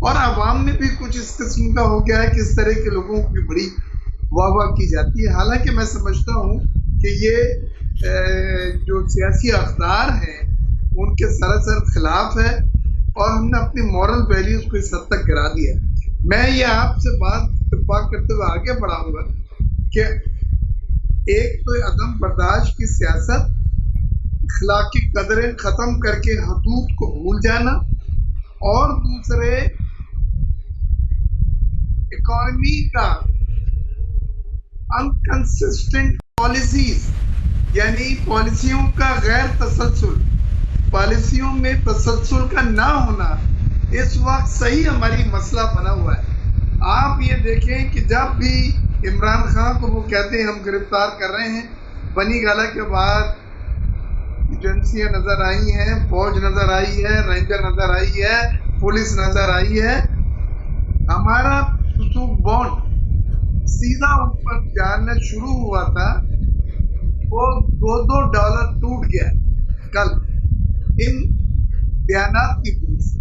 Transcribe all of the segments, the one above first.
اور عوام میں بھی کچھ اس قسم کا ہو گیا ہے کہ اس طرح کے لوگوں کی بڑی واہ واہ کی جاتی ہے. حالانکہ میں سمجھتا ہوں کہ یہ جو سیاسی اقدار ہیں ان کے سراسر خلاف ہے اور ہم نے اپنی مورل ویلیوز کو اس حد تک گرا دیا ہے. میں یہ آپ سے بات اتفاق کرتے ہوئے آگے بڑھاؤں گا کہ ایک تو عدم برداشت کی سیاست، اخلاقی قدریں ختم کر کے حدود کو بھول جانا، اور دوسرے اکانومی کا انکنسسٹنٹ پالیسیز، یعنی پالیسیوں کا غیر تسلسل، پالیسیوں میں تسلسل کا نہ ہونا اس وقت صحیح ہماری مسئلہ بنا ہوا ہے. آپ یہ دیکھیں کہ جب بھی عمران خان کو وہ کہتے ہیں ہم گرفتار کر رہے ہیں، بنی گالہ کے بعد ایجنسیاں نظر آئی ہیں، فوج نظر آئی ہے، رینجر نظر آئی ہے، پولیس نظر آئی ہے. ہمارا سسوک بانڈ سیدھا اوپر جانا شروع ہوا تھا، وہ $2 ٹوٹ گیا کل ان بیانات کی وجہ سے،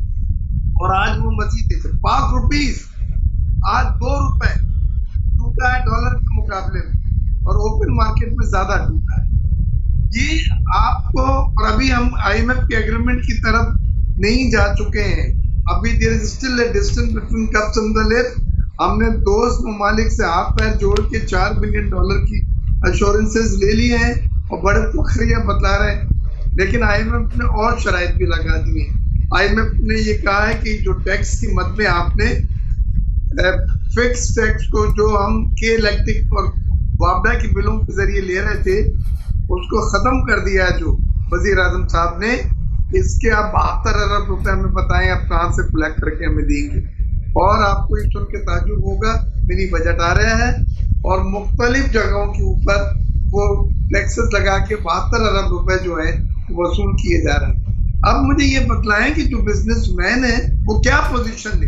اور آج وہ مزید ₹5 آج $2 ٹوٹا ہے ڈالر کے مقابلے میں، اور اوپن مارکیٹ میں زیادہ ٹوٹا ہے. یہ آپ کو، اور ابھی ہم IMF کے ایگریمنٹ کی طرف نہیں جا چکے ہیں، ابھی there is still a distance between cups and the lip. ہم نے دوست ممالک سے ہاتھ پیر جوڑ کے $4 بلین کی ایشورنسز لے لیے ہیں اور بڑے فخریہ بتلا رہے ہیں، لیکن IMF نے اور شرائط بھی لگا دی ہیں. IMF نے یہ کہا ہے کہ جو ٹیکس کی مد میں آپ نے فکس ٹیکس کو جو ہم کے الیکٹرک اور وابڈا کی بلوں کے ذریعے لے رہے تھے اس کو ختم کر دیا ہے جو وزیر اعظم صاحب نے. اس کے آپ $72 ارب ہمیں بتائیں آپ کہاں سے کلیکٹ کر کے ہمیں دیں گے. اور آپ کو یہ سن کے تعجب ہوگا، منی بجٹ آ رہا ہے اور مختلف جگہوں کے اوپر وہ ٹیکسز لگا کے $72 ارب جو ہے وصول کیے جا رہے ہیں. اب مجھے یہ بتلائیں کہ جو بزنس مین ہے وہ کیا پوزیشن لے.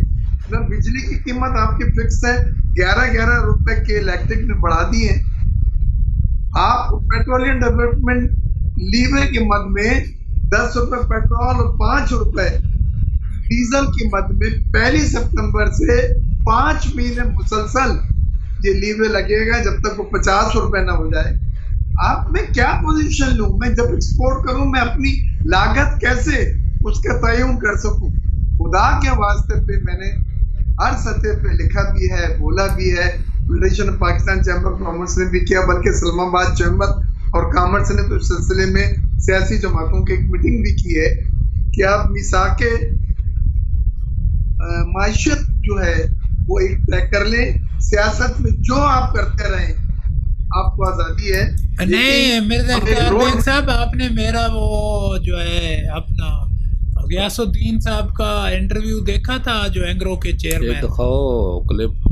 بجلی کی قیمت آپ کی فکس ہے، $11 کے الیکٹرک نے بڑھا دی ہے. آپ پیٹرولیم ڈیولپمنٹ لیور کی مد میں $10 پیٹرول اور $5 ڈیزل کی مد میں 1 سپتمبر سے 5 مہینے مسلسل یہ لیور لگے گا جب تک وہ $50 نہ ہو جائے. آپ میں کیا پوزیشن لوں؟ میں جب ایکسپورٹ کروں میں اپنی لاگت کیسے اس کا تعین کر سکوں؟ خدا کے واسطے پہ میں نے ہر سطح پہ لکھا بھی ہے، بولا بھی ہے. Federation of Pakistan chamber of commerce نے بھی کیا، بلکہ اسلام آباد چیمبر اور کامرس نے تو اس سلسلے میں سیاسی جماعتوں کی ایک میٹنگ بھی کی ہے کہ آپ میثاق معیشت جو ہے وہ ایک طے کر لیں. سیاست میں جو آپ کرتے رہیں آپ کو آزادی ہے. نہیں مرزا صاحب، آپ نے میرا وہ جو ہے اپنا غیاث الدین صاحب کا انٹرویو دیکھا تھا جو اینگرو کے چیئرمین؟ دکھاؤ کلپ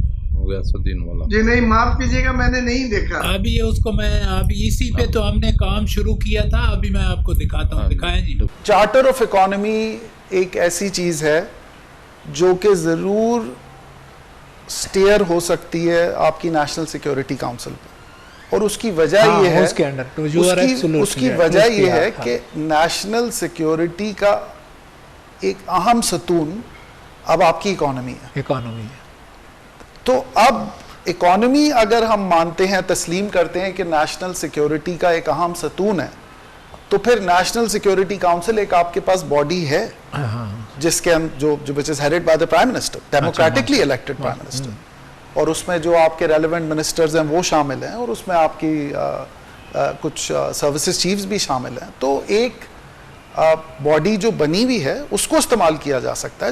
غیاث الدین والا. جی نہیں، معاف کیجیے گا، میں نے نہیں دیکھا. ابھی اس کو میں ابھی اسی پہ تو ہم نے کام شروع کیا تھا، ابھی میں آپ کو دکھاتا ہوں. دکھائیں جی. چارٹر آف اکانومی ایک ایسی چیز ہے جو کہ ضرور سٹیئر ہو سکتی ہے آپ کی نیشنل سیکیورٹی کاؤنسل پہ، اور اس کی وجہ یہ ہے، اس کی وجہ یہ ہے کہ نیشنل سیکیورٹی کا ایک اہم ستون اب آپ کی اکانومی ہے. تو اب اکانومی اگر ہم مانتے ہیں، تسلیم کرتے ہیں کہ نیشنل سیکیورٹی کا ایک اہم ستون ہے، تو پھر نیشنل سیکیورٹی کاؤنسل ایک آپ کے پاس باڈی ہے جس کے جو which is headed by the prime minister, democratically elected prime minister, اور اس میں جو آپ کے ریلیونٹ منسٹرز ہیں وہ شامل ہیں، اور اس میں آپ کی کچھ سروسز چیفز بھی شامل ہیں. تو ایک باڈی جو بنی ہوئی ہے اس کو استعمال کیا جا سکتا ہے.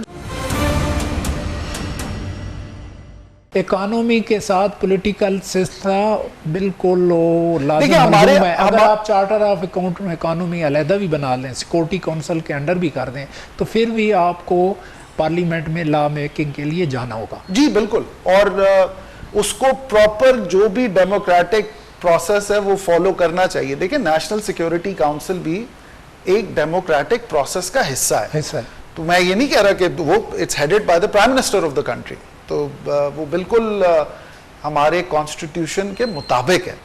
اکانومی کے ساتھ پولیٹیکل سلسلہ بالکل لازم ہے. اگر آپ چارٹر آف اکانومی علیحدہ بھی بنا لیں، سیکورٹی کونسل کے انڈر بھی کر دیں، تو پھر بھی آپ کو پارلیمنٹ میں لا میکنگ کے لیے جانا ہوگا. جی بالکل، اور اس کو پراپر جو بھی ڈیموکریٹک پروسیس ہے وہ فالو کرنا چاہیے. دیکھیں نیشنل سیکیورٹی کاؤنسل بھی ایک ڈیموکریٹک پروسیس کا حصہ ہے. تو میں یہ نہیں کہہ رہا کہ وہ it's headed by the prime minister of the country, تو وہ بالکل ہمارے کانسٹیٹیوشن کے مطابق ہے.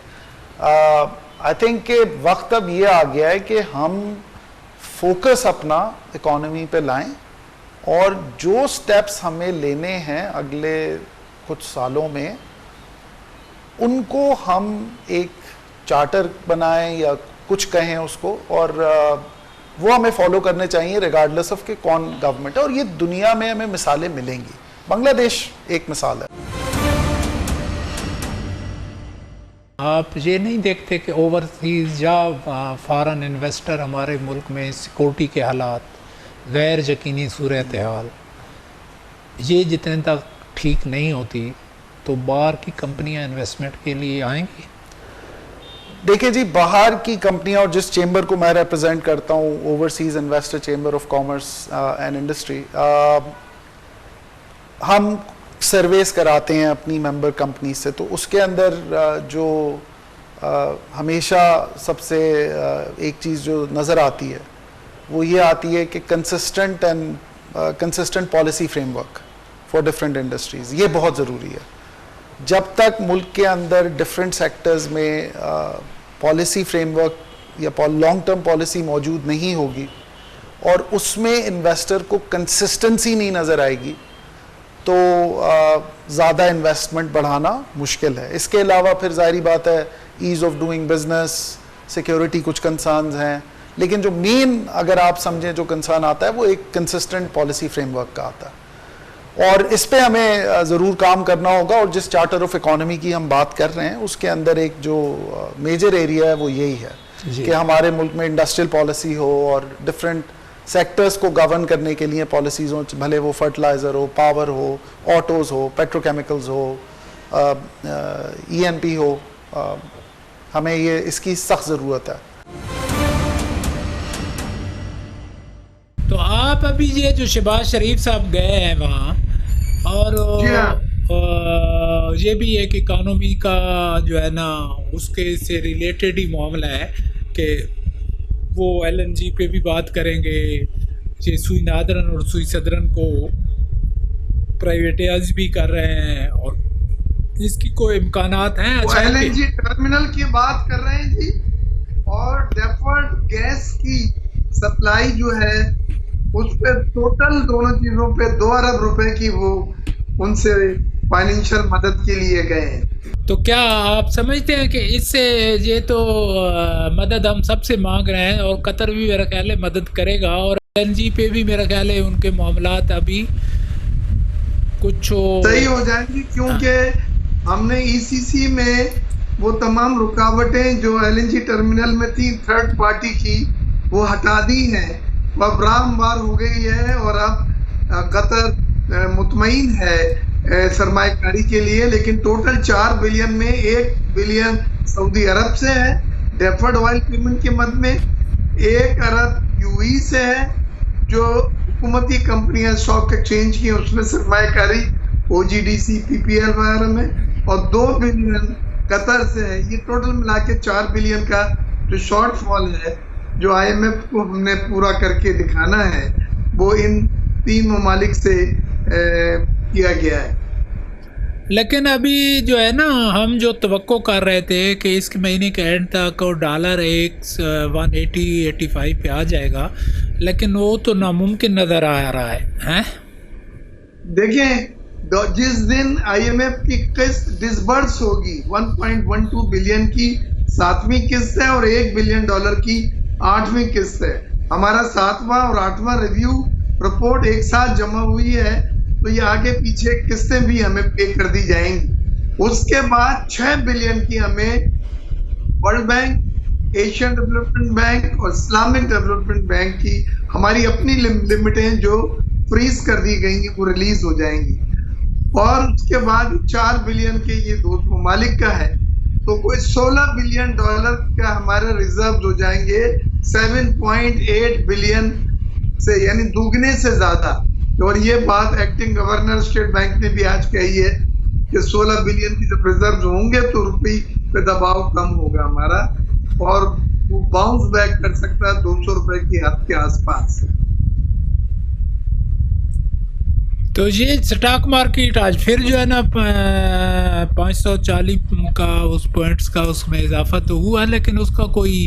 آئی تھنک کہ وقت اب یہ آ گیا ہے کہ ہم فوکس اپنا اکانومی پہ لائیں اور جو سٹیپس ہمیں لینے ہیں اگلے کچھ سالوں میں ان کو ہم ایک چارٹر بنائیں یا کچھ کہیں اس کو, اور وہ ہمیں فالو کرنے چاہیے ریگارڈلیس آف کہ کون گورنمنٹ ہے. اور یہ دنیا میں ہمیں مثالیں ملیں گی. بنگلہ دیش ایک مثال ہے. آپ یہ نہیں دیکھتے کہ اوورسیز یا فارن انویسٹر ہمارے ملک میں سیکورٹی کے حالات, غیر یقینی صورتحال, یہ جتنے تک ٹھیک نہیں ہوتی تو باہر کی کمپنیاں انویسٹمنٹ کے لیے آئیں گی؟ دیکھیں جی, باہر کی کمپنیاں, اور جس چیمبر کو میں ریپرزینٹ کرتا ہوں, overseas investor chamber of commerce and industry, ہم سرویز کراتے ہیں اپنی ممبر کمپنی سے. تو اس کے اندر جو ہمیشہ سب سے ایک چیز جو نظر آتی ہے وہ یہ آتی ہے کہ consistent policy frame work for different industries. یہ بہت ضروری ہے. جب تک ملک کے اندر ڈفرینٹ سیکٹرز میں پالیسی فریم ورک یا لانگ ٹرم پالیسی موجود نہیں ہوگی اور اس میں انویسٹر کو کنسسٹنسی نہیں نظر آئے گی تو زیادہ انویسٹمنٹ بڑھانا مشکل ہے. اس کے علاوہ پھر ظاہری بات ہے as of doing business, security کچھ کنسرنز ہیں, لیکن جو مین اگر آپ سمجھیں جو کنسرن آتا ہے وہ ایک کنسسٹنٹ پالیسی فریم ورک کا آتا ہے. اور اس پہ ہمیں ضرور کام کرنا ہوگا. اور جس چارٹر آف اکانومی کی ہم بات کر رہے ہیں اس کے اندر ایک جو میجر ایریا ہے وہ یہی ہے کہ ہمارے ملک میں انڈسٹریل پالیسی ہو اور ڈفرینٹ سیکٹرز کو گورن کرنے کے لیے پالیسیز ہوں, بھلے وہ فرٹیلائزر ہو, پاور ہو, آٹوز ہو, پیٹرو کیمیکلز ہو, ای این پی ہو. ہمیں یہ اس کی سخت ضرورت ہے. تو آپ ابھی یہ جو شہباز شریف صاحب گئے ہیں وہاں, اور یہ بھی ایک اکانومی کا جو ہے نا اس کے سے ریلیٹڈ ہی معاملہ ہے کہ وہ ایل این جی پہ بھی بات کریں گے, یہ سوئی نادرن اور سوئی صدرن کو پرائیویٹائز بھی کر رہے ہیں, اور اس کی کوئی امکانات ہیں؟ اچھا, ایل این جی ٹرمینل کی بات کر رہے ہیں جی, اور ڈیفرڈ گیس کی سپلائی جو ہے اس پہ ٹوٹل دونوں چیزوں پہ 2 ارب روپے کی وہ ان سے فائنینشیل مدد کے لیے گئے ہیں. تو کیا آپ سمجھتے ہیں کہ اس سے یہ تو مدد ہم سب سے مانگ رہے ہیں اور قطر بھی میرا خیال ہے مدد کرے گا, اور این جی پہ بھی میرا خیال ہے ان کے معاملات ابھی کچھ صحیح ہو جائیں گی, کیونکہ ہم نے ای سی سی میں وہ تمام رکاوٹیں جو ایل این جی ٹرمینل میں تھی تھرڈ پارٹی کی وہ ہٹا دی ہیں, وہ اب راہ ہموار ہو گئی ہے, اور اب قطر مطمئن ہے سرمایہ کاری کے لیے. لیکن ٹوٹل 4 بلین میں 1 بلین سعودی عرب سے ہے ڈیفرڈ آئل پیمنٹ کے مد میں, 1 ارب یو ای سے ہے جو حکومتی کمپنیاں اسٹاک ایکسچینج کی اس میں سرمایہ کاری او جی ڈی سی پی پی ایل وغیرہ میں, اور 2 بلین قطر سے ہے. یہ ٹوٹل ملا کے 4 بلین کا جو شارٹ فال ہے جو آئی ایم ایف کو ہم نے پورا کر کے دکھانا ہے وہ ان 3 ممالک سے کیا گیا ہے. لیکن ابھی جو ہے نا ہم جو توقع کر رہے تھے کہ اس کے مہینے کے اینڈ تک ڈالر 180-85 پہ آ جائے گا, لیکن وہ تو ناممکن نظر آ رہا ہے. دیکھیں جس دن آئی ایم ایف کی قسط ڈسبرس ہوگی 1.12 بلین کی 7ویں قسط ہے اور $1 بلین کی 8ویں قسط ہے. ہمارا 7واں اور 8واں ریویو رپورٹ ایک ساتھ جمع ہوئی ہے, تو یہ آگے پیچھے قسطیں بھی ہمیں پے کر دی جائیں گی. اس کے بعد 6 بلین کی ہمیں world bank, Asian development bank اور اسلامک ڈیولپمنٹ بینک کی ہماری اپنی لمٹیں جو فریز کر دی گئی ہیں وہ ریلیز ہو جائیں گی. اور اس کے بعد 4 بلین کے یہ 2 ممالک کا ہے, تو کوئی $16 بلین کا ہمارے ریزرو ہو جائیں گے 7.8 بلین سے, یعنی دوگنے سے زیادہ. اور یہ بات ایکٹنگ گورنر اسٹیٹ بینک نے بھی آج کہی ہے کہ 16 بلین کی جب ریزرو ہوں گے تو روپے پہ دباؤ کم ہوگا ہمارا, اور وہ باؤنس بیک کر سکتا ہے 200 روپے کی حد کے آس پاس. تو یہ سٹاک مارکیٹ آج پھر جو ہے نا 540 کا اس پوائنٹس کا اس میں اضافہ تو ہوا, لیکن اس کا کوئی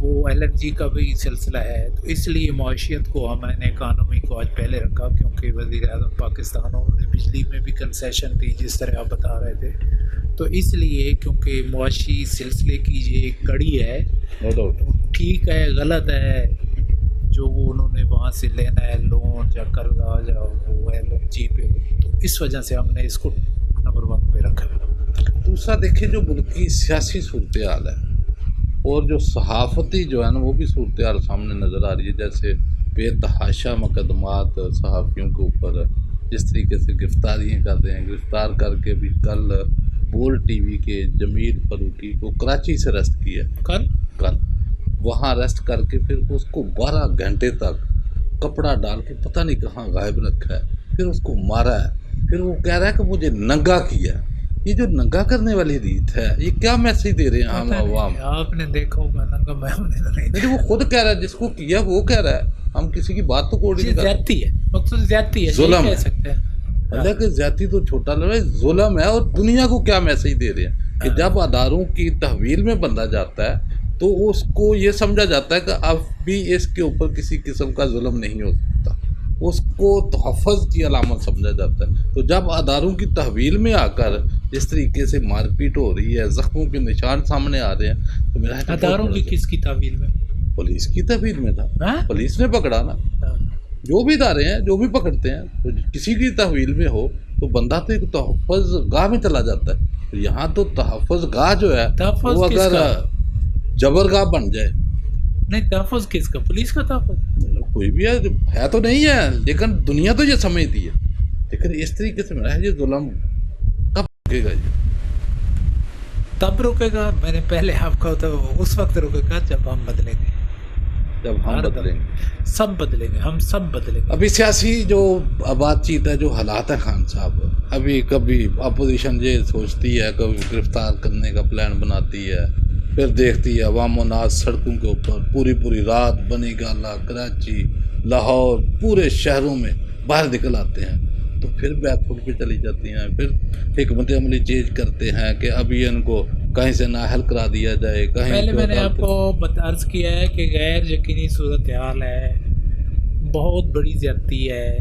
وہ LNG کا بھی سلسلہ ہے. تو اس لیے معاشیت کو میں نے اکانومی کو آج پہلے رکھا, کیونکہ وزیر اعظم پاکستان انہوں نے بجلی میں بھی کنسیشن دی جس طرح آپ بتا رہے تھے. تو اس لیے کیونکہ معاشی سلسلے کی یہ ایک کڑی ہے, ٹھیک ہے غلط ہے جو وہ انہوں نے وہاں سے لینا ہے لون یا قرضہ یا وہ LNG پہ, تو اس وجہ سے ہم نے اس کو نمبر 1 پہ رکھا. دوسرا دیکھیں جو ملک کی سیاسی صورتحال ہے اور جو صحافتی جو ہے نا وہ بھی صورتحال سامنے نظر آ رہی ہے. جیسے بے تحاشا مقدمات صحافیوں کے اوپر جس طریقے سے گرفتاریاں کر رہے ہیں, گرفتار کر کے بھی کل بول ٹی وی کے جمیل فاروقی کو کراچی سے اریسٹ کیا. کل وہاں اریسٹ کر کے پھر اس کو 12 گھنٹے تک کپڑا ڈال کے پتہ نہیں کہاں غائب رکھا ہے, پھر اس کو مارا ہے, پھر وہ کہہ رہا ہے کہ مجھے ننگا کیا. یہ جو ننگا کرنے والی ریت ہے یہ کیا میسج دے رہے ہیں ہم عوام؟ آپ نے دیکھا ہوگا ننگا نہیں, وہ خود کہہ رہا ہے, جس کو کیا وہ کہہ رہا ہے, ہم کسی کی بات تو کوڑ نہیں کرتے. زیادتی ہے, مقصود زیادتی ہے, ظلم کہہ سکتے ہیں. اللہ کہ زیادتی تو چھوٹا لڑ ہے, ظلم ہے. اور دنیا کو کیا میسج دے رہے ہیں کہ جب اداروں کی تحویل میں بندہ جاتا ہے تو اس کو یہ سمجھا جاتا ہے کہ اب بھی اس کے اوپر کسی قسم کا ظلم نہیں ہو سکتا, اس کو تحفظ کی علامت سمجھا جاتا ہے. تو جب اداروں کی تحویل میں آ کر جس طریقے سے مار پیٹ ہو رہی ہے, زخموں کے نشان سامنے آ رہے ہیں, تو میرا اداروں کی کس کی تحویل میں؟ پولیس کی تحویل میں تھا, پولیس نے پکڑا نا. جو بھی ادارے ہیں جو بھی پکڑتے ہیں تو کسی کی تحویل میں ہو تو بندہ تو ایک تحفظ گاہ میں چلا جاتا ہے. یہاں تو تحفظ گاہ جو ہے وہ اگر جبر گاہ بن جائے. نہیں, تحفظ کس کا؟ پولیس کا تحفظ کوئی بھی ہے تو نہیں ہے, لیکن دنیا تو یہ سمجھتی ہے. لیکن اس طریقے سے میرا یہ ظلم کب رکے گا؟ تب رکے گا. میں نے پہلے آپ کو تو اس وقت رکے گا جب ہم بدلیں گے, جب ہم بدلیں گے, سب بدلیں گے, ہم سب بدلیں گے. ابھی سیاسی جو بات چیت ہے, جو حالات ہیں خان صاحب, ابھی کبھی اپوزیشن یہ سوچتی ہے, کبھی گرفتار کرنے کا پلان بناتی ہے, پھر دیکھتی ہے عوام و ناس سڑکوں کے اوپر پوری رات, بنی گالا, کراچی, لاہور, پورے شہروں میں باہر نکل آتے ہیں, تو پھر بیک فٹ پہ چلی جاتی ہیں. پھر حکمت عملی چینج کرتے ہیں کہ ابھی ان کو کہیں سے نااہل کرا دیا جائے. کہیں پہلے میں نے آپ کو عرض کیا ہے کہ غیر یقینی صورتحال ہے, بہت بڑی زیادتی ہے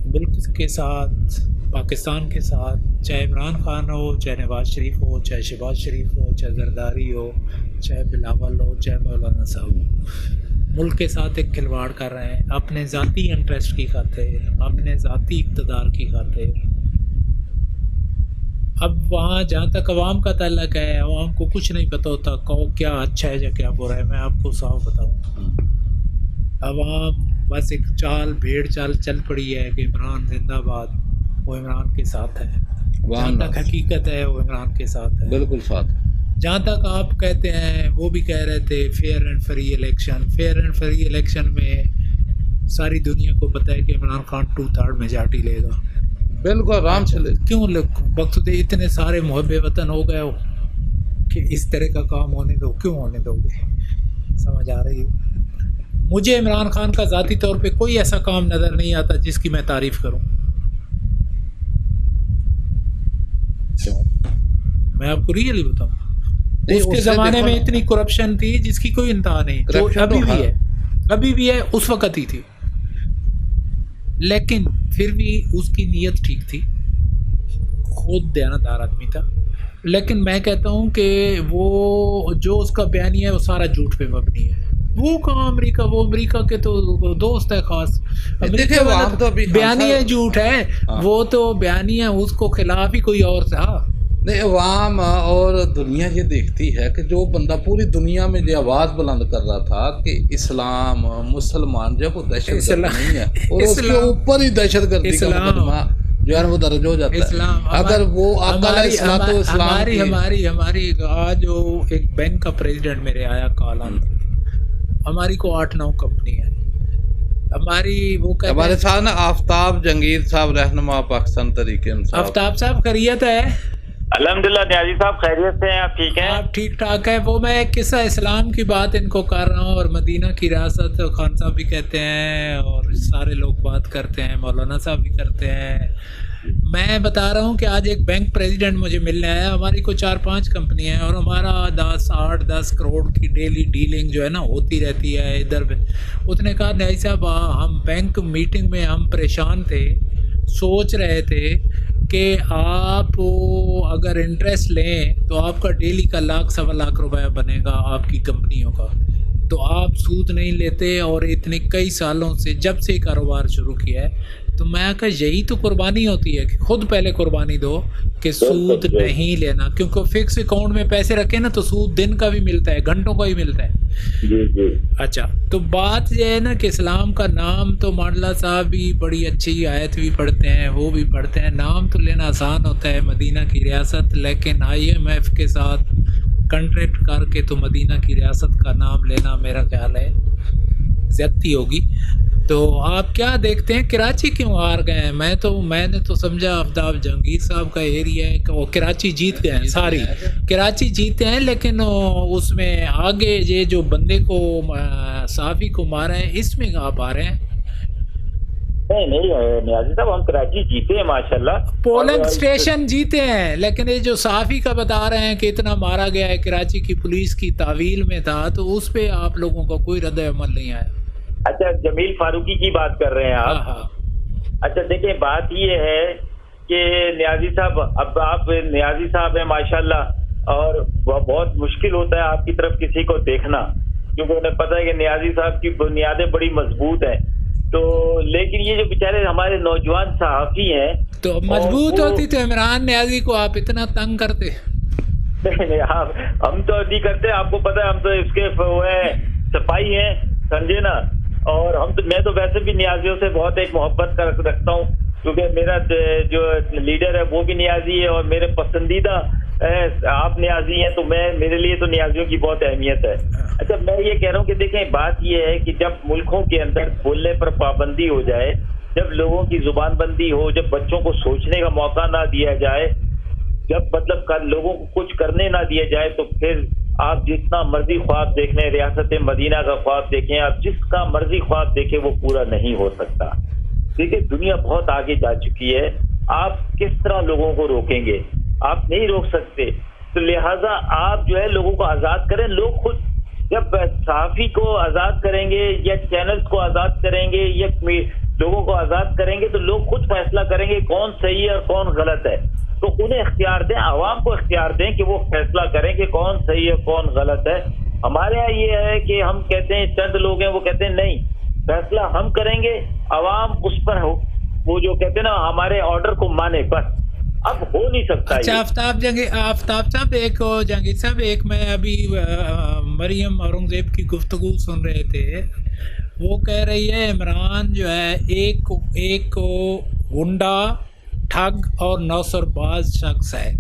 ملک کے ساتھ, پاکستان کے ساتھ, چاہے عمران خان ہو, چاہے نواز شریف ہو, چاہے شہباز شریف ہو, چاہے زرداری ہو, چاہے بلاول ہو, چاہے مولانا صاحب ہو. ملک کے ساتھ ایک کھلواڑ کر رہے ہیں اپنے ذاتی انٹرسٹ کی خاطر, اپنے ذاتی اقتدار کی خاطر. اب وہاں جہاں تک عوام کا تعلق ہے, عوام کو کچھ نہیں پتہ ہوتا کیا اچھا ہے یا کیا برا ہے. میں آپ کو صاف بتاؤں, عوام بس ایک بھیڑ چال چل پڑی ہے کہ عمران زندہ باد, وہ عمران کے ساتھ ہے. جہاں تک حقیقت ہے وہ عمران کے ساتھ ہے, بالکل ساتھ. جہاں تک آپ کہتے ہیں, وہ بھی کہہ رہے تھے fair and free election. Fair and free election میں ساری دنیا کو پتہ ہے کہ عمران خان 2/3 میجارٹی لے گا. بالکل آرام سے لے. کیوں مقصود اتنے سارے محب وطن ہو گئے ہو کہ اس طرح کا کام ہونے دو, کیوں ہونے دو گے؟ سمجھ آ رہی ہے؟ مجھے عمران خان کا ذاتی طور پہ کوئی ایسا کام نظر نہیں آتا جس کی میں تعریف کروں. میں آپ کو ریئلی بتاؤں, اس کے زمانے میں اتنی کرپشن تھی جس کی کوئی انتہا نہیں, جو ابھی بھی ہے, اس وقت ہی تھی. لیکن پھر بھی اس کی نیت ٹھیک تھی, خود دیانتدار آدمی تھا. لیکن میں کہتا ہوں کہ وہ جو اس کا بیانیہ ہے وہ سارا جھوٹ پہ مبنی ہے. وہ کہاں امریکہ, وہ امریکہ کے تو دوست ہے خاص. بیانیہ جھوٹ ہے, وہ تو بیانیہ اس کو خلاف ہی کوئی اور تھا. نہیں, عوام اور دنیا یہ دیکھتی ہے کہ جو بندہ پوری دنیا میں یہ آواز بلند کر رہا تھا کہ اسلام مسلمان جو دہشت گرد نہیں ہے, اور اس کے اوپر ہی دہشت گردی کا مقدمہ جو ہے وہ درج ہو جاتا ہے. اگر وہ ہماری آج جو ایک بینک کا پریزیڈنٹ میرے آیا کالان, ہماری کو 8-9 کمپنی ہے ہماری. وہ ہمارے ساتھ نا آفتاب جنگیر صاحب, رہنما پاکستان تحریک انصاف. آفتاب صاحب خیریت ہے؟ الحمدللہ نیازی صاحب خیریت سے ہیں, آپ ٹھیک ہیں؟ آپ ٹھیک ٹھاک ہیں. وہ میں ایک قصہ اسلام کی بات ان کو کر رہا ہوں, اور مدینہ کی ریاست خان صاحب بھی کہتے ہیں اور سارے لوگ بات کرتے ہیں, مولانا صاحب بھی کرتے ہیں. میں بتا رہا ہوں کہ آج ایک بینک پریزیڈنٹ مجھے ملنے آیا. ہماری کو 4-5 کمپنی ہیں اور ہمارا 8-10 کروڑ کی ڈیلی ڈیلنگ جو ہے نا ہوتی رہتی ہے ادھر پہ. اس نے کہا نہیں صاحب, ہم بینک میٹنگ میں ہم پریشان تھے, سوچ رہے تھے کہ آپ اگر انٹرسٹ لیں تو آپ کا ڈیلی کا 1,00,000-1.25 روپیہ بنے گا آپ کی کمپنیوں کا, تو آپ سود نہیں لیتے. اور اتنے کئی سالوں سے جب سے کاروبار شروع کیا ہے, تو میں کہا یہی تو قربانی ہوتی ہے کہ خود پہلے قربانی دو کہ سود نہیں لینا, کیونکہ فکس اکاؤنٹ میں پیسے رکھے نا تو سود دن کا بھی ملتا ہے, گھنٹوں کا بھی ملتا ہے. اچھا, تو بات یہ ہے نا کہ اسلام کا نام تو ماڈلہ صاحب بھی بڑی اچھی آیت بھی پڑھتے ہیں, وہ بھی پڑھتے ہیں. نام تو لینا آسان ہوتا ہے مدینہ کی ریاست, لیکن IMF کے ساتھ کنٹریکٹ کر کے تو مدینہ کی ریاست کا نام لینا میرا خیال ہے زیادتی ہوگی. تو آپ کیا دیکھتے ہیں, کراچی کیوں ہار گئے ہیں؟ میں نے تو سمجھا آفتاب جہانگیر صاحب کا ایریا ہے کہ وہ کراچی جیت گئے ہیں, ساری کراچی جیتے ہیں, لیکن اس میں آگے یہ جو بندے کو صحافی کو مارے ہیں اس میں آپ آ رہے ہیں. نہیں نیازی صاحب, ہم کراچی جیتے ہیں ماشاءاللہ, پولنگ اسٹیشن جیتے ہیں, لیکن یہ جو صحافی کا بتا رہے ہیں کہ اتنا مارا گیا ہے, کراچی کی پولیس کی تعویل میں تھا, تو اس پہ آپ لوگوں کا کوئی رد عمل نہیں آیا. اچھا, جمیل فاروقی کی بات کر رہے ہیں آپ. اچھا دیکھیں, بات یہ ہے کہ نیازی صاحب, اب آپ نیازی صاحب ہیں ماشاءاللہ, اور بہت مشکل ہوتا ہے آپ کی طرف کسی کو دیکھنا, کیونکہ انہیں پتہ ہے کہ نیازی صاحب کی بنیادیں بڑی مضبوط ہیں. تو لیکن یہ جو بیچارے ہمارے نوجوان صحافی ہیں, تو مضبوط ہوتی تو عمران نیازی کو آپ اتنا تنگ کرتے؟ نہیں, ہم تو نہیں کرتے, آپ کو پتہ ہے ہم تو اس کے وہ ہیں صفائی ہیں, سمجھے نا. اور میں تو ویسے بھی نیازیوں سے بہت ایک محبت رکھتا ہوں, کیونکہ میرا جو لیڈر ہے وہ بھی نیازی ہے, اور میرے پسندیدہ آپ نیازی ہیں, تو میرے لیے تو نیازیوں کی بہت اہمیت ہے. اچھا, میں یہ کہہ رہا ہوں کہ دیکھیں, بات یہ ہے کہ جب ملکوں کے اندر بولنے پر پابندی ہو جائے, جب لوگوں کی زبان بندی ہو, جب بچوں کو سوچنے کا موقع نہ دیا جائے, جب مطلب لوگوں کو کچھ کرنے نہ دیا جائے, تو پھر آپ جتنا مرضی خواب دیکھ لیں, ریاست مدینہ کا خواب دیکھیں, آپ جس کا مرضی خواب دیکھیں, وہ پورا نہیں ہو سکتا. دیکھیں, دنیا بہت آگے جا چکی ہے, آپ کس طرح لوگوں کو روکیں گے؟ آپ نہیں روک سکتے. تو لہٰذا آپ جو ہے لوگوں کو آزاد کریں. لوگ خود جب صحافی کو آزاد کریں گے, یا چینلز کو آزاد کریں گے, یا لوگوں کو آزاد کریں گے, تو لوگ خود فیصلہ کریں گے کون صحیح ہے اور کون غلط ہے. تو انہیں اختیار دیں, عوام کو اختیار دیں کہ وہ فیصلہ کریں کہ کون صحیح ہے کون غلط ہے. ہمارے یہاں یہ ہے کہ ہم کہتے ہیں, چند لوگ ہیں وہ کہتے ہیں نہیں, فیصلہ ہم کریں گے, عوام اس پر ہو, وہ جو کہتے ہیں نا ہمارے آرڈر کو مانے, بس. اب ہو نہیں سکتا. اچھا آفتاب صاحب, ایک جہانگیر صاحب, ایک میں ابھی مریم اورنگزیب کی گفتگو سن رہے تھے, وہ کہہ رہی ہے عمران جو ہے ایک گنڈا, ٹھگ اور نوسر باز شخص ہے.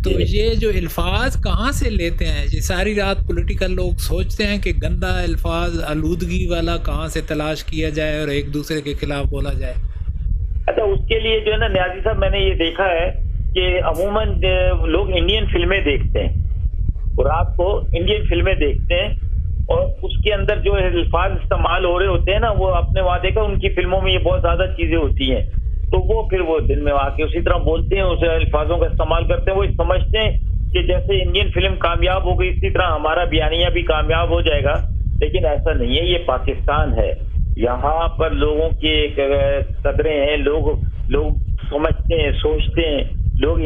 تو یہ جو الفاظ کہاں سے لیتے ہیں؟ یہ ساری رات پولیٹیکل لوگ سوچتے ہیں کہ گندا الفاظ آلودگی والا کہاں سے تلاش کیا جائے اور ایک دوسرے کے خلاف بولا جائے. اچھا, اس کے لیے جو ہے نا نیازی صاحب, میں نے یہ دیکھا ہے کہ عموماً لوگ انڈین فلمیں دیکھتے ہیں, اور رات کو انڈین فلمیں دیکھتے ہیں, اور اس کے اندر جو الفاظ استعمال ہو رہے ہوتے ہیں نا, وہ اپنے وہاں دیکھا ان کی فلموں میں یہ بہت زیادہ چیزیں ہوتی ہیں, تو وہ پھر وہ دن میں آ کے اسی طرح بولتے ہیں, اس الفاظوں کا استعمال کرتے ہیں. وہ سمجھتے ہیں کہ جیسے انڈین فلم کامیاب ہو گئی, اسی طرح ہمارا بیانیہ بھی کامیاب ہو جائے گا. لیکن ایسا نہیں ہے, یہ پاکستان ہے, یہاں پر لوگوں کی قدریں ہیں, لوگ سمجھتے ہیں, سوچتے ہیں, لوگ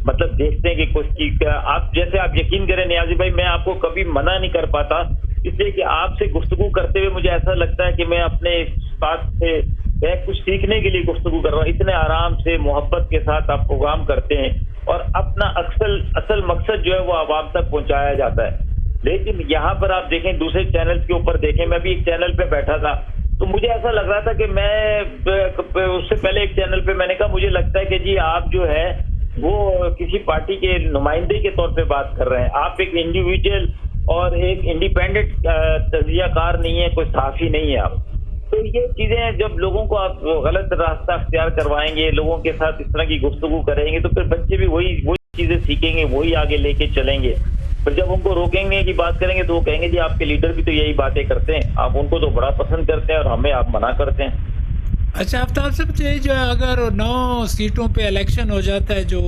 مطلب دیکھتے ہیں کہ کچھ چیز کا. آپ جیسے آپ یقین کریں نیازی بھائی, میں آپ کو کبھی منع نہیں کر پاتا, اس لیے کہ آپ سے گفتگو کرتے ہوئے مجھے ایسا لگتا ہے کہ میں اپنے استاد سے کچھ سیکھنے کے لیے گفتگو کر رہا ہوں. اتنے آرام سے محبت کے ساتھ آپ پروگرام کرتے ہیں, اور اپنا اصل مقصد جو ہے وہ عوام تک پہنچایا جاتا ہے. لیکن یہاں پر آپ دیکھیں, دوسرے چینلز کے اوپر دیکھیں, میں بھی ایک چینل پہ بیٹھا تھا, تو مجھے ایسا لگ رہا تھا کہ میں اس سے پہلے ایک چینل پہ میں نے کہا مجھے لگتا ہے کہ جی آپ جو ہے وہ کسی پارٹی کے نمائندے کے طور پہ بات کر رہے ہیں, آپ ایک انڈیویجول اور ایک انڈیپینڈنٹ تجزیہ کار نہیں ہے, کوئی صحافی نہیں ہے آپ. تو یہ چیزیں جب لوگوں کو آپ غلط راستہ اختیار کروائیں گے, لوگوں کے ساتھ اس طرح کی گفتگو کریں گے, تو پھر بچے بھی وہی چیزیں سیکھیں گے وہی آگے لے کے چلیں گے. پھر جب ان کو روکیں گے کہ بات کریں گے تو وہ کہیں گے جی آپ کے لیڈر بھی تو یہی باتیں کرتے ہیں, آپ ان کو تو بڑا پسند کرتے ہیں اور ہمیں آپ منع کرتے ہیں. اچھا آفتاب صاحب, یہ جو اگر 9 سیٹوں پہ الیکشن ہو جاتا ہے جو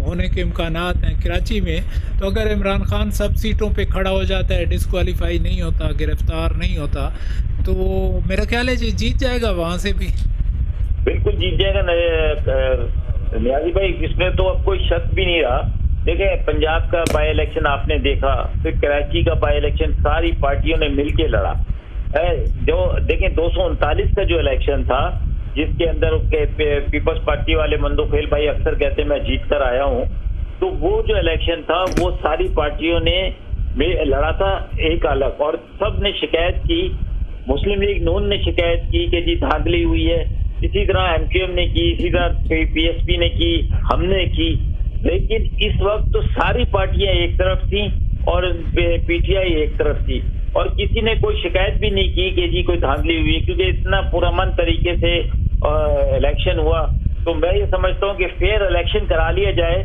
ہونے کے امکانات ہیں کراچی میں, تو اگر عمران خان سب سیٹوں پہ کھڑا ہو جاتا ہے, ڈسکوالیفائی نہیں ہوتا, گرفتار نہیں ہوتا, تو میرا خیال ہے جی جیت جائے گا وہاں سے بھی. بالکل جیت جائے گا نیازی بھائی, اس میں تو اب کوئی شک بھی نہیں رہا. دیکھیں پنجاب کا بائی الیکشن آپ نے دیکھا, پھر کراچی کا بائی الیکشن ساری پارٹیوں نے مل کے لڑا. جو دیکھیں 239 کا جو الیکشن تھا جس کے اندر پیپلز پارٹی والے مندوخیل بھائی اکثر کہتے ہیں میں جیت کر آیا ہوں, تو وہ جو الیکشن تھا وہ ساری پارٹیوں نے لڑا تھا ایک الگ, اور سب نے شکایت کی. مسلم لیگ نون نے شکایت کی کہ جی دھاندلی ہوئی ہے, اسی طرح ایم کیو ایم نے کی, اسی طرح پی ایس پی نے کی, ہم نے کی. لیکن اس وقت تو ساری پارٹیاں ایک طرف تھیں اور پی ٹی آئی ایک طرف تھی, اور کسی نے کوئی شکایت بھی نہیں کی کہ جی کوئی دھاندلی ہوئی, کیونکہ اتنا پرامن طریقے سے الیکشن ہوا. تو میں یہ سمجھتا ہوں کہ فیئر الیکشن کرا لیا جائے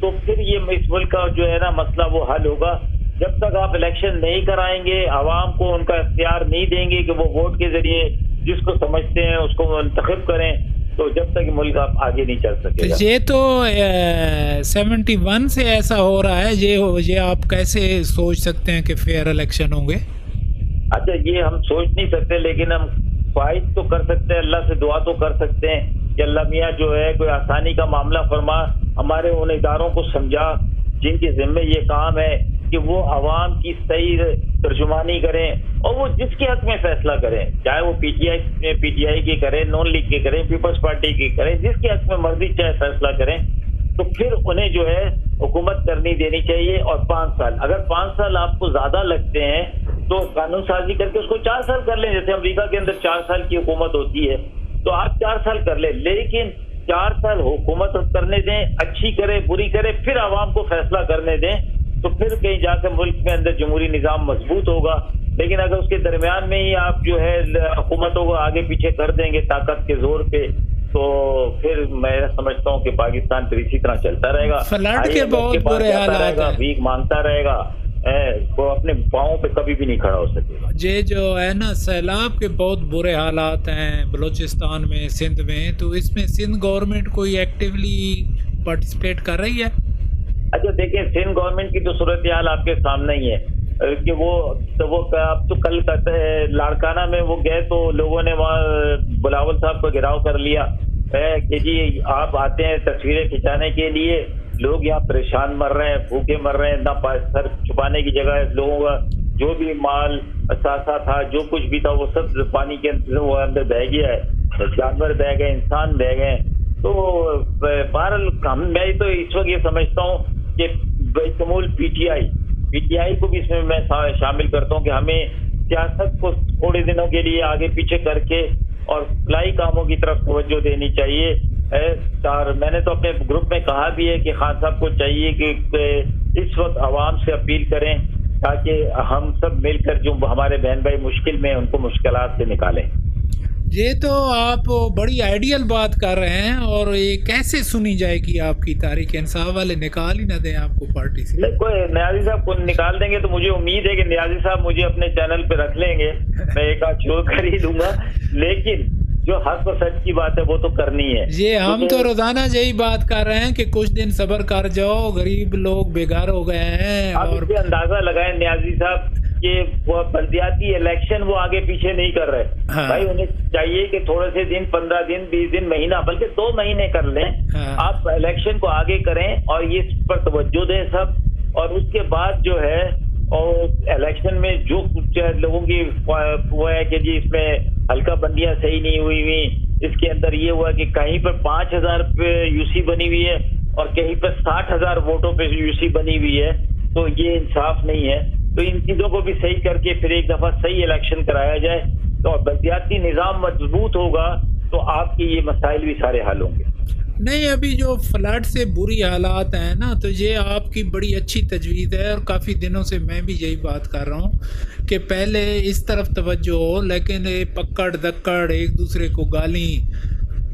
تو پھر یہ اس ملک کا جو ہے نا مسئلہ وہ حل ہوگا. جب تک آپ الیکشن نہیں کرائیں گے, عوام کو ان کا اختیار نہیں دیں گے کہ وہ ووٹ کے ذریعے جس کو سمجھتے ہیں اس کو منتخب کریں, تو جب تک ملک آپ آگے نہیں چل سکے گا. یہ تو 71 سے ایسا ہو رہا ہے, یہ آپ کیسے سوچ سکتے ہیں کہ فیئر الیکشن ہوں گے؟ اچھا یہ ہم سوچ نہیں سکتے, لیکن ہم خواہش تو کر سکتے ہیں, اللہ سے دعا تو کر سکتے ہیں کہ اللہ میاں جو ہے کوئی آسانی کا معاملہ فرما, ہمارے ان اداروں کو سمجھا جن کے ذمے یہ کام ہے کہ وہ عوام کی صحیح ترجمانی کریں, اور وہ جس کے حق میں فیصلہ کریں, چاہے وہ پی ٹی آئی کی کریں, نون لیگ کے کریں, پیپلز پارٹی کی کریں, جس کے حق میں مرضی چاہے فیصلہ کریں, تو پھر انہیں جو ہے حکومت کرنی دینی چاہیے. اور 5 سال, اگر 5 سال آپ کو زیادہ لگتے ہیں تو قانون سازی کر کے اس کو 4 سال کر لیں, جیسے امریکہ کے اندر 4 سال کی حکومت ہوتی ہے, تو آپ 4 سال کر لیں, لیکن 4 سال حکومت کرنے دیں, اچھی کرے بری کرے, پھر عوام کو فیصلہ کرنے دیں, تو پھر کہیں جا کے ملک کے اندر جمہوری نظام مضبوط ہوگا. لیکن اگر اس کے درمیان میں ہی آپ جو ہے حکومتوں کو آگے پیچھے کر دیں گے طاقت کے زور پہ, تو پھر میں سمجھتا ہوں کہ پاکستان پھر اسی طرح چلتا رہے گا, فلڈ کے بہت برے حالات ہیں, بھیک مانگتا رہے گا, وہ اپنے پاؤں پہ کبھی بھی نہیں کھڑا ہو سکے گا. یہ جو ہے نا سیلاب کے بہت برے حالات ہیں بلوچستان میں, سندھ میں, تو اس میں سندھ گورنمنٹ کوئی ایکٹیولی پارٹیسپیٹ کر رہی ہے؟ اچھا دیکھیں سندھ گورنمنٹ کی تو صورتحال آپ کے سامنے ہی ہے کہ وہ اب تو کل لاڑکانہ میں وہ گئے تو لوگوں نے وہاں بلاول صاحب کو گھیراؤ کر لیا کہ جی آپ آتے ہیں تصویریں کھنچانے کے لیے, لوگ یہاں پریشان مر رہے ہیں, بھوکے مر رہے ہیں, نہ سر چھپانے کی جگہ ہے, لوگوں کا جو بھی مال اثاثہ تھا جو کچھ بھی تھا وہ سب پانی کے اندر بہ گیا ہے, جانور بہ گئے, انسان بہ گئے. تو بہرحال میں تو اس وقت یہ سمجھتا ہوں کہ بشمول پی ٹی آئی کو بھی اس میں شامل کرتا ہوں کہ ہمیں سیاست کو تھوڑے دنوں کے لیے آگے پیچھے کر کے اور فلاحی کاموں کی طرف توجہ دینی چاہیے. اور میں نے تو اپنے گروپ میں کہا بھی ہے کہ خان صاحب کو چاہیے کہ اس وقت عوام سے اپیل کریں تاکہ ہم سب مل کر جو ہمارے بہن بھائی مشکل میں ان کو مشکلات سے نکالیں. یہ تو آپ بڑی آئیڈیل بات کر رہے ہیں, اور یہ کیسے سنی جائے گی آپ کی تحریک انصاف والے نکال ہی نہ دیں آپ کو پارٹی سے؟ کوئی نیازی صاحب کو نکال دیں گے تو مجھے امید ہے کہ نیازی صاحب مجھے اپنے چینل پہ رکھ لیں گے, میں ایک آدھ شو کر ہی دوں گا, لیکن جو حق و سچ کی بات ہے وہ تو کرنی ہے. یہ ہم تو روزانہ یہی بات کر رہے ہیں کہ کچھ دن صبر کر جاؤ, غریب لوگ بیگار ہو گئے ہیں. اور اس سے اندازہ لگائیں نیازی صاحب کہ وہ بلدیاتی الیکشن وہ آگے پیچھے نہیں کر رہے. بھائی انہیں چاہیے کہ تھوڑے سے دن, 15 دن, 20 دن, مہینہ, بلکہ 2 مہینے کر لیں. آپ الیکشن کو آگے کریں اور اس پر توجہ دیں سب, اور اس کے بعد جو ہے اور الیکشن میں جو کچھ لوگوں کی وہ ہے کہ جی اس میں حلقہ بندیاں صحیح نہیں ہوئی, اس کے اندر یہ ہوا کہ کہیں پر 5000 پہ یو سی بنی ہوئی ہے اور کہیں پر 60,000 ووٹوں پہ یو سی بنی ہوئی ہے, تو یہ انصاف نہیں ہے. تو ان چیزوں کو بھی صحیح کر کے پھر ایک دفعہ صحیح الیکشن کرایا جائے تو بلدیاتی نظام مضبوط ہوگا, تو آپ کے یہ مسائل بھی سارے حل ہوں گے. نہیں, ابھی جو فلڈ سے بری حالات ہیں نا, تو یہ آپ کی بڑی اچھی تجویز ہے, اور کافی دنوں سے میں بھی یہی بات کر رہا ہوں کہ پہلے اس طرف توجہ ہو, لیکن پکڑ دکڑ, ایک دوسرے کو گالی,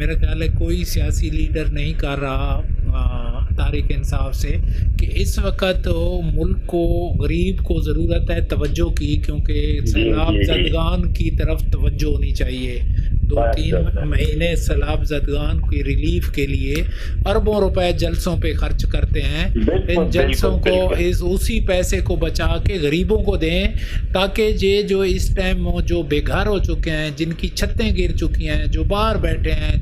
میرا خیال ہے کوئی سیاسی لیڈر نہیں کر رہا تحریک انصاف سے کہ اس وقت ملک کو غریب کو ضرورت ہے توجہ کی، کیونکہ سیلاب زدگان کی طرف توجہ ہونی چاہیے. 2-3 مہینے سیلاب زدگان کی ریلیف کے لیے اربوں روپے جلسوں پہ خرچ کرتے ہیں. ان جلسوں کو اسی پیسے کو بچا کے غریبوں کو دیں، تاکہ یہ جو اس ٹائم جو بے گھر ہو چکے ہیں، جن کی چھتیں گر چکی ہیں، جو باہر بیٹھے ہیں،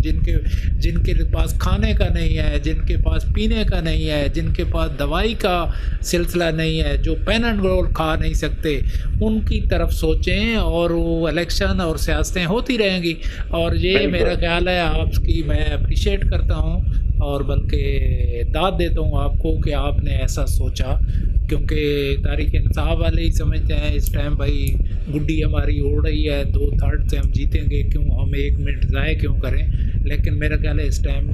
جن کے پاس کھانے کا نہیں ہے، جن کے پاس پینے کا نہیں ہے، جن کے پاس دوائی کا سلسلہ نہیں ہے، جو پیناڈول کھا نہیں سکتے، ان کی طرف سوچیں. اور وہ الیکشن اور سیاستیں ہوتی رہیں گی. اور یہ میرا خیال ہے آپ کی میں اپریشیٹ کرتا ہوں، اور بلکہ داد دیتا ہوں آپ کو کہ آپ نے ایسا سوچا، کیونکہ تحریک انصاف والے ہی سمجھتے ہیں اس ٹائم بھائی گڈی ہماری اڑ رہی ہے، 2/3 سے ہم جیتیں گے، کیوں ہم 1 منٹ ضائع کیوں کریں. لیکن میرا خیال ہے اس ٹائم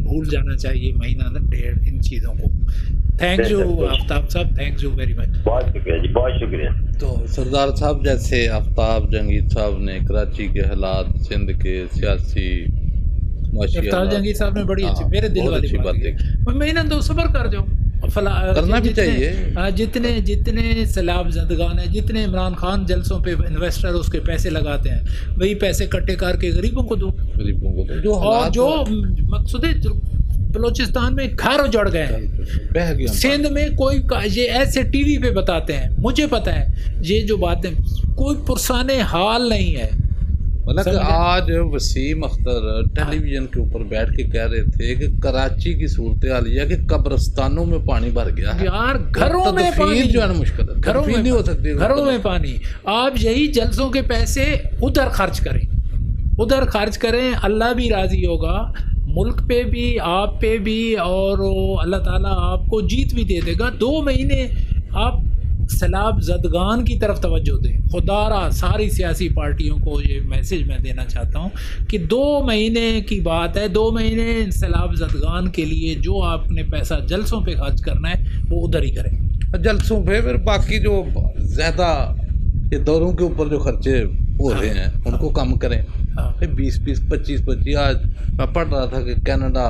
بھول جانا چاہیے مہینہ 1.5 ان چیزوں کو. تھینک یو آفتاب صاحب، تھینک یو ویری مچ. بہت شکریہ جی، بہت شکریہ. تو سردار صاحب، جیسے آفتاب جہانگیر صاحب نے کراچی کے حالات، سندھ کے سیاسی معاشی آفتاب جہانگیر صاحب نے بڑی اچھی میرے دل والی بات کی. مہینہ 2 صبر کر جاؤ، کرنا بھی چاہیے. جتنے سیلاب زدگان ہیں، جتنے عمران خان جلسوں پہ انویسٹر اس کے پیسے لگاتے ہیں، وہی پیسے کٹے کر کے غریبوں کو دو. اور جو مقصود بلوچستان میں گھر اجڑ گئے ہیں، سندھ میں کوئی یہ ایسے ٹی وی پہ بتاتے ہیں، مجھے پتہ ہے یہ جو باتیں کوئی پرسان حال نہیں ہے. آج وسیم اختر ٹیلی ویژن کے اوپر بیٹھ کے کہہ رہے تھے کہ کراچی کی صورتحال یہ کہ قبرستانوں میں پانی بھر گیا ہے. یار گھروں میں پانی جو ہے نا مشکل ہے، گھروں میں نہیں ہو سکتی. گھروں میں پانی. آپ یہی جلسوں کے پیسے ادھر خرچ کریں، ادھر خرچ کریں، اللہ بھی راضی ہوگا، ملک پہ بھی، آپ پہ بھی، اور اللہ تعالیٰ آپ کو جیت بھی دے دے گا. 2 مہینے آپ سیلاب زدگان کی طرف توجہ دیں. خدا را ساری سیاسی پارٹیوں کو یہ میسج میں دینا چاہتا ہوں کہ 2 مہینے کی بات ہے، 2 مہینے سیلاب زدگان کے لیے جو آپ نے پیسہ جلسوں پہ خرچ کرنا ہے وہ ادھر ہی کریں. جلسوں پہ پھر باقی جو زیادہ یہ دوروں کے اوپر جو خرچے ہو رہے ہیں ان کو کم کریں. 20-20 25 آج میں پڑھ رہا تھا کہ کینیڈا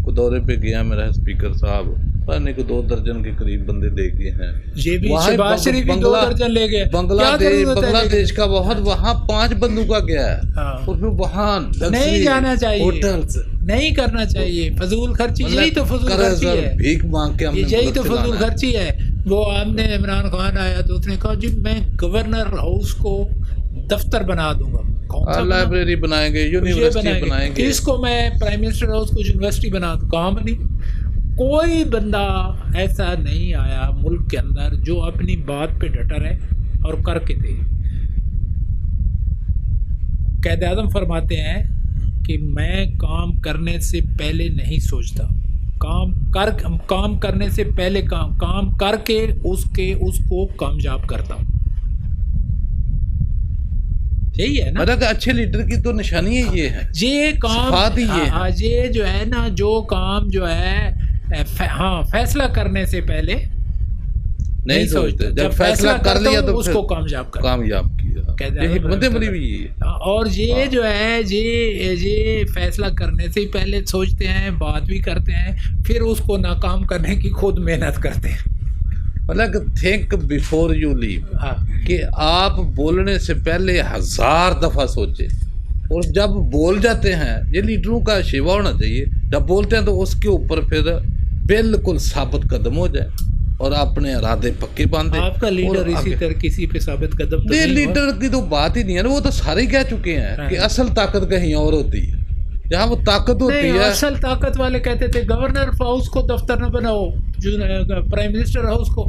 کو دورے پہ گیا میرا اسپیکر صاحب، پڑھنے کو 2 درجن کے قریب بندے لے گئے ہیں. یہ بھی شہباز شریف بھی 2 درجن لے گئے. بنگلہ دیش کا بہت، وہاں 5 بندوں کا گیا ہے، اور پھر وہاں نہیں جانا چاہیے، ہوٹلز نہیں کرنا چاہیے. فضول خرچی، یہی تو فضول خرچی ہے، بھیک مانگ کے یہی تو فضول خرچی ہے. وہ ہم نے عمران خان آیا تو اس نے کہا جی میں گورنر ہاؤس کو دفتر بنا دوں گا، لائبریری بنائیں گے، یونیورسٹی بنائیں گے. اس کو میں پرائم منسٹر ہاؤس کو یونیورسٹی بنا دوں. کہاں بنی؟ کوئی بندہ ایسا نہیں آیا ملک کے اندر جو اپنی بات پہ ڈٹا رہے اور کر کے دے. قائد اعظم فرماتے ہیں کہ میں کام کرنے سے پہلے نہیں سوچتا، کام کرنے سے پہلے کام کر کے اس کو کامیاب کرتا ہوں. یہی ہے نا، مطلب اچھے لیڈر کی تو نشانی یہ ہے، یہ کام یہ جو ہے نا، جو کام جو ہے فیصلہ کرنے سے پہلے نہیں سوچتے، جب فیصلہ کر لیا تو اس کو کامیاب کیا. حکمت عملی بھی ہے. اور یہ جو ہے یہ فیصلہ کرنے سے پہلے سوچتے ہیں، بات بھی کرتے ہیں، پھر اس کو ناکام کرنے کی خود محنت کرتے ہیں. مطلب تھنک بیفور یو لیو، کہ آپ بولنے سے پہلے 1000 دفعہ سوچیں، اور جب بول جاتے ہیں، یہ لیڈروں کا شیوا ہونا چاہیے، جب بولتے ہیں تو اس کے اوپر پھر بالکل ثابت قدم ہو جائے اور اپنے ارادے پکے باندھے. آپ کا لیڈر اسی طرح کسی پہ ثابت قدم نہیں، لیڈر کی تو بات ہی نہیں ہے نا، وہ تو سارے ہی کہہ چکے ہیں کہ اصل طاقت کہیں اور ہوتی ہے، جہاں وہ طاقت ہوتی ہے. اصل طاقت والے کہتے تھے گورنر ہاؤس کو دفتر نہ بناؤ، پرائم منسٹر ہاؤس کو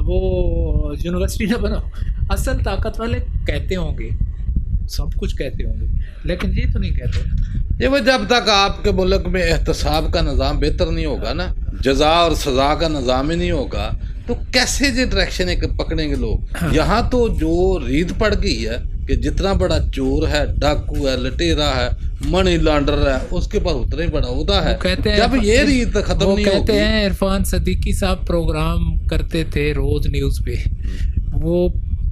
وہ یونیورسٹی نہ بناؤ. اصل طاقت والے کہتے ہوں گے، سب کچھ کہتے ہوں گے، لیکن یہ تو نہیں کہتے. یہ وہ جب تک آپ کے ملک میں احتساب کا نظام بہتر نہیں ہوگا نا، جزا اور سزا کا نظام ہی نہیں ہوگا، تو کیسے یہ ڈائریکشن پکڑیں گے لوگ. یہاں تو جو ریت پڑ گئی ہے کہ جتنا بڑا چور ہے، ڈاکو ہے، لٹیرا ہے، منی لانڈر ہے، اس کے پاس اتنا ہی بڑا عہدہ ہے. جب یہ ریت ختم نہیں ہوگی. کہتے ہیں عرفان صدیقی صاحب پروگرام کرتے تھے روز نیوز پہ، وہ